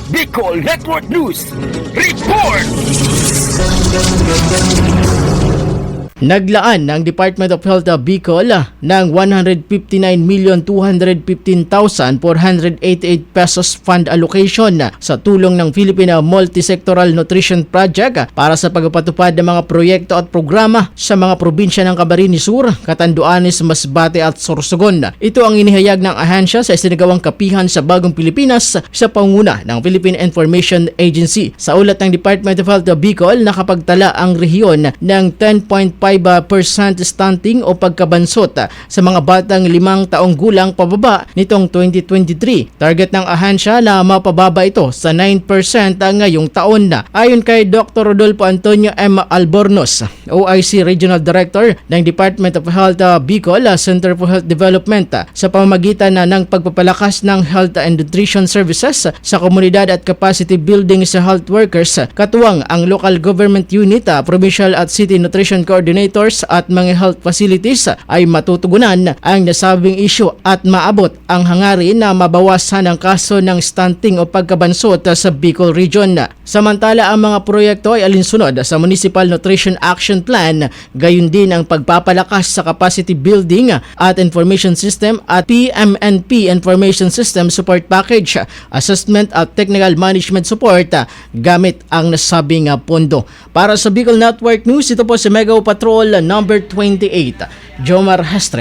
Bicol Network News. Report! Naglaan ng Department of Health Bicol ng 159,215,488 pesos fund allocation sa tulong ng Philippine Multisectoral Nutrition Project para sa pagpapatupad ng mga proyekto at programa sa mga probinsya ng Camarines Sur, Catanduanes, Masbate at Sorsogon. Ito ang inihayag ng ahensya sa isinagawang kapihan sa Bagong Pilipinas sa panguna ng Philippine Information Agency. Sa ulat ng Department of Health Bicol, nakapagtala ang rehiyon ng 10.5% stunting o pagkabansot sa mga batang 5 taong gulang pababa nitong 2023. Target ng ahensya na mapababa ito sa 9% ngayong taon na. Ayon kay Dr. Rodolfo Antonio M. Albornoz, OIC Regional Director ng Department of Health Bicol Center for Health Development, sa pamamagitan ng pagpapalakas ng health and nutrition services sa komunidad at capacity building sa health workers, katuwang ang local government unit, provincial at city nutrition coordinators at mga health facilities, ay matutugunan ang nasabing issue at maabot ang hangarin na mabawasan ang kaso ng stunting o pagkabansot sa Bicol Region. Samantala, ang mga proyekto ay alinsunod sa Municipal Nutrition Action Plan, gayon din ang pagpapalakas sa capacity building at information system at PMNP Information System Support Package, assessment at technical management support gamit ang nasabing pondo. Para sa Bicol Network News, ito po si Mega Patrol number 28, Jomar Hestre.